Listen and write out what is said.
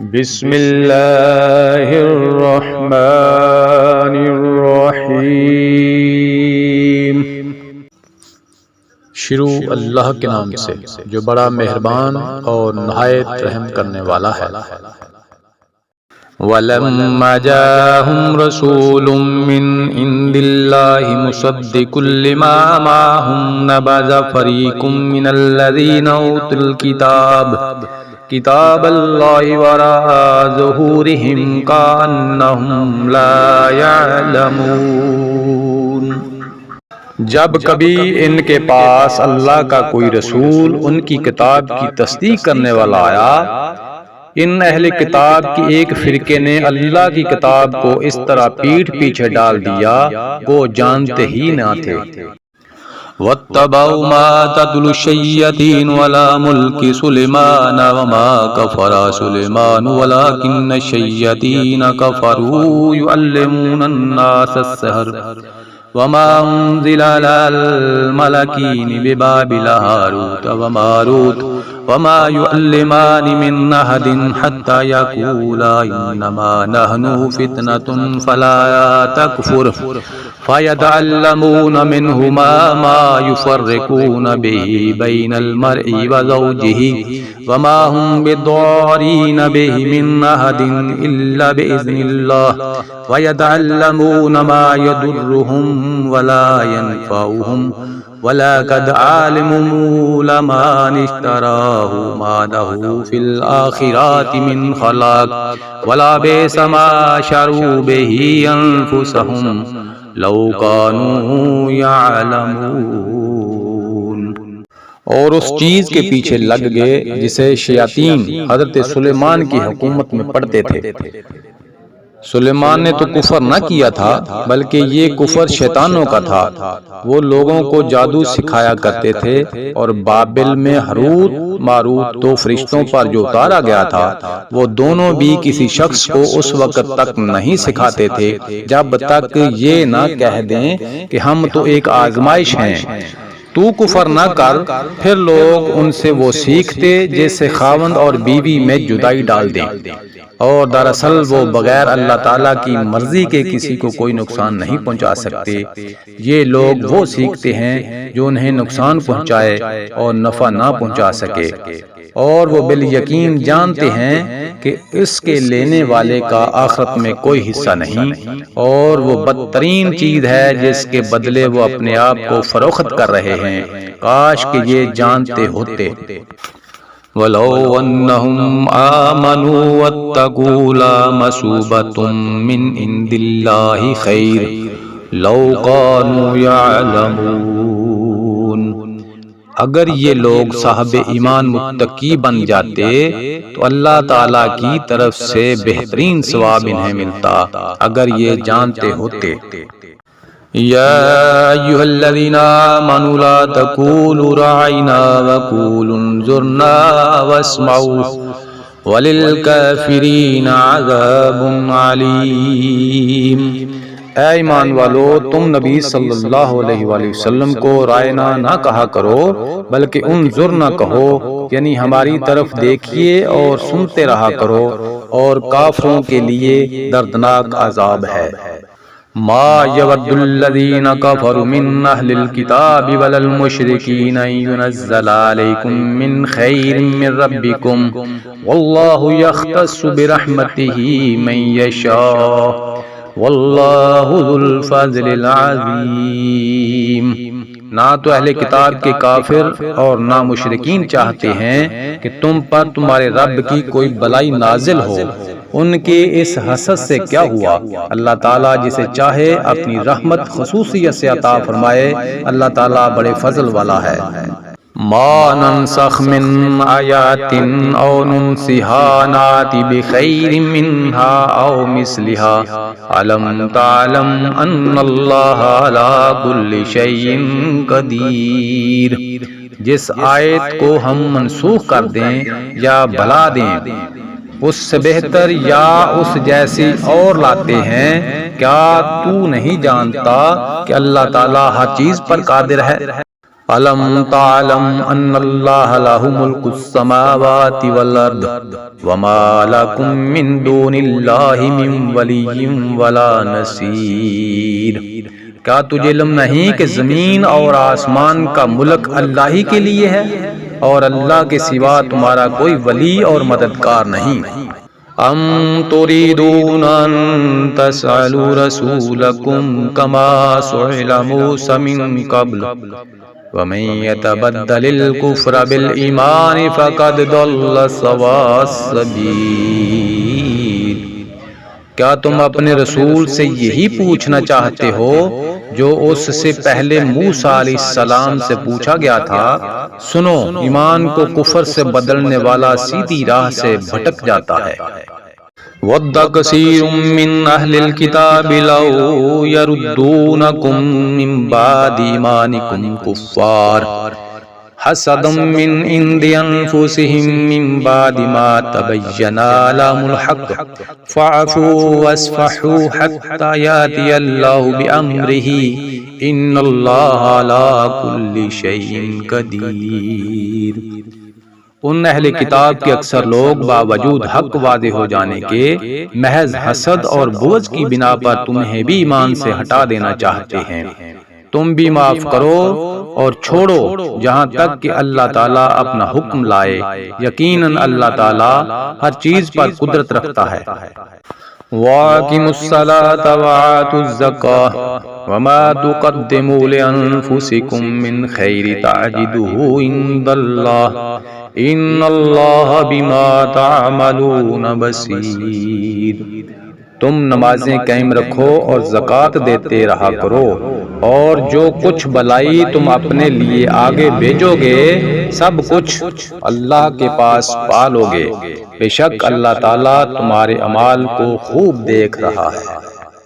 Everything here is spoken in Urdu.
بسم اللہ الرحمن الرحیم۔ شروع اللہ کے نام سے جو بڑا مہربان اور نہایت رحم کرنے والا ہے۔ وَلَمَّا جَاءَهُمْ رَسُولٌ مِّنْ عِندِ اللَّهِ مُصَدِّقٌ لِّمَا مَعَهُمْ نَبَذَ فَرِيقٌ مِّنَ الَّذِينَ أُوتُوا الْكِتَابَ کتاب اللہ وراء ظہورہم کأنہم لا یعلمون۔ جب کبھی ان کے پاس اللہ کا کوئی رسول ان کی کتاب کی تصدیق کرنے والا آیا، ان اہل کتاب کی ایک فرقے نے اللہ کی کتاب کو اس طرح پیٹھ پیچھے ڈال دیا وہ جانتے ہی نہ تھے۔ وَاتَّبَعُوا مَا تَتْلُو الشَّيَاطِينُ عَلَىٰ مُلْكِ سُلَيْمَانَ وَمَا كَفَرَ سُلَيْمَانُ وَلَٰكِنَّ الشَّيَاطِينَ كَفَرُوا يُعَلِّمُونَ النَّاسَ السِّحْرَ وَمَا أُنزِلَ عَلَى الْمَلَكَيْنِ بِبَابِلَ هَارُوتَ وَمَارُوتَ وَمَا يُعَلِّمَانِ مِنْ أَحَدٍ حَتَّىٰ يَقُولَا إِنَّمَا نَحْنُ فِتْنَةٌ فَلَا تَكْفُرْ فَيَتَعَلَّمُونَ مِنْهُمَا مَا يُفَرِّقُونَ بِهِ بَيْنَ الْمَرْءِ وَزَوْجِهِ وَمَا هُمْ بِضَارِّينَ بِهِ مِنْ أَحَدٍ إِلَّا بِإِذْنِ اللَّهِ وَيَتَعَلَّمُونَ مَا يَضُرُّهُمْ وَلَا يَنفَعُهُمْ وَلَقَدْ عَلِمُوا لَمَنِ اشْتَرَاهُ مَا لَهُ فِي الْآخِرَةِ مِنْ خَلَاقٍ وَلَبِئْسَ مَا شَرَوْا بِهِ أَنفُسَهُمْ لَوْ كَانُوا يَعْلَمُونَ۔ اور اس چیز کے پیچھے لگ گئے جسے شیاطین حضرت سلیمان کی حکومت میں پڑھتے تھے۔ سلیمان نے تو کفر نہ کیا تھا بلکہ یہ کفر شیطانوں کا تھا۔ وہ لوگوں کو جادو سکھایا کرتے تھے، اور بابل میں ہاروت ماروت دو فرشتوں پر جو اتارا گیا تھا وہ دونوں بھی کسی شخص کو اس وقت تک نہیں سکھاتے تھے جب تک یہ نہ کہہ دیں کہ ہم تو ایک آزمائش ہیں، تو کفر نہ کر۔ پھر لوگ ان سے وہ سیکھتے جیسے خاوند اور بیوی میں جدائی ڈال دیں، اور دراصل وہ بغیر اللہ تعالیٰ کی مرضی کے کسی کو کوئی نقصان نہیں پہنچا سکتے۔ یہ لوگ وہ سیکھتے ہیں جو انہیں نقصان پہنچائے اور نفع نہ پہنچا سکے، اور وہ بالیقین جانتے ہیں کہ اس کے لینے والے کا آخرت میں کوئی حصہ نہیں، اور وہ بدترین چیز ہے جس کے بدلے وہ اپنے آپ کو فروخت کر رہے ہیں۔ کاش کہ یہ جانتے ہوتے۔ وَلَوْ أَنَّهُمْ آمَنُوا وَاتَّقُوا لَمَثُوبَةٌ مِّنْ عِندِ اللَّهِ خَيْرٌ لَوْ كَانُوا يَعْلَمُونَ۔ اگر یہ لوگ صاحب ایمان متقی بن جاتے تو اللہ تعالیٰ کی طرف سے بہترین ثواب انہیں ملتا اگر یہ جانتے ہوتے۔ یا ایھا الذین آمنوا لا تقولوا راعنا وقولوا انظرنا واسمعوا وللکافرین عذاب علیم۔ اے ایمان والو، تم نبی صلی اللہ علیہ وآلہ وسلم کو رائنا نہ کہا کرو بلکہ انظرنا کہو، یعنی ہماری طرف دیکھیے اور سنتے رہا کرو، اور کافروں کے لیے دردناک عذاب ہے۔ ما یود الذین کفروا من اہل الکتاب ولا المشرکین ان ینزل علیکم من خیر من ربکم واللہ یختص برحمتہ من یشاء واللہ ذو الفضل العظیم۔ نہ تو اہل کتاب کے کافر اور نہ مشرکین چاہتے ہیں کہ تم پر تمہارے رب کی کوئی بلائی نازل ہو۔ ان کے اس حسد سے کیا ہوا؟ اللہ تعالیٰ جسے چاہے اپنی رحمت خصوصیت سے عطا فرمائے۔ اللہ تعالیٰ بڑے فضل والا ہے۔ ما ننسخ من آیات او ننسها نات بخیر منها او مثلها علم تعلم ان اللہ علی کل شیء قدیر۔ جس آیت کو ہم منسوخ کر دیں یا بھلا دیں اس سے بہتر یا اس جیسی اور لاتے ہیں، کیا تو نہیں جانتا کہ اللہ تعالیٰ ہر چیز پر قادر ہے؟ ألم تعلم أن الله له ملك السماوات والأرض وما لكم من دون الله من ولي ولا نصير۔ کیا تجھے علم نہیں کہ زمین اور آسمان کا ملک اللہ ہی کے لیے ہے اور اللہ کے سوا تمہارا کوئی ولی اور مددگار نہیں؟ ام تريدون ان تسألوا رسولكم كما سئل موسى من قبل ومن يتبدل الكفر بالإيمان فقد ضل سواء السبيل۔ کیا تم اپنے رسول سے یہی پوچھنا چاہتے ہو جو اس سے پہلے موسیٰ علیہ السلام سے پوچھا گیا تھا؟ سنو، ایمان کو کفر سے بدلنے والا سیدھی راہ سے بھٹک جاتا ہے۔ وَدَّ كَثِيرٌ مِّنْ أَهْلِ الْكِتَابِ لَوْ يَرُدُّونَكُم مِّن بَعْدِ إِيمَانِكُمْ كُفَّارًا حَسَدًا مِّنْ عِندِ أَنفُسِهِم مِّن بَعْدِ مَا تَبَيَّنَ لَهُمُ الْحَقُّ فَاعْفُوا وَاصْفَحُوا حَتَّى يَأْتِيَ اللَّهُ بِأَمْرِهِ إِنَّ اللَّهَ عَلَىٰ كُلِّ شَيْءٍ قَدِيرٌ۔ ان اہل کتاب کے اکثر لوگ باوجود حق واضح ہو جانے کے محض حسد اور بغض کی بنا پر تمہیں بھی ایمان سے ہٹا دینا چاہتے ہیں۔ تم بھی معاف کرو اور چھوڑو جہاں تک کہ اللہ تعالیٰ اپنا حکم لائے، یقیناً اللہ تعالیٰ ہر چیز پر قدرت رکھتا ہے۔ وَأَقِيمُوا الصَّلَاةَ وَآتُوا الزَّكَاةَ وَمَا تُقَدِّمُوا لِأَنفُسِكُم مِّنْ خَيْرٍ تَجِدُوهُ عِندَ اللَّهِ ان اللہ بما تعملون بصیر۔ تم نمازیں قائم رکھو اور زکوٰۃ دیتے رہا کرو، اور جو کچھ بلائی تم اپنے لیے آگے بھیجو گے سب کچھ اللہ کے پاس پالو گے، بے شک اللہ تعالیٰ تمہارے اعمال کو خوب دیکھ رہا ہے۔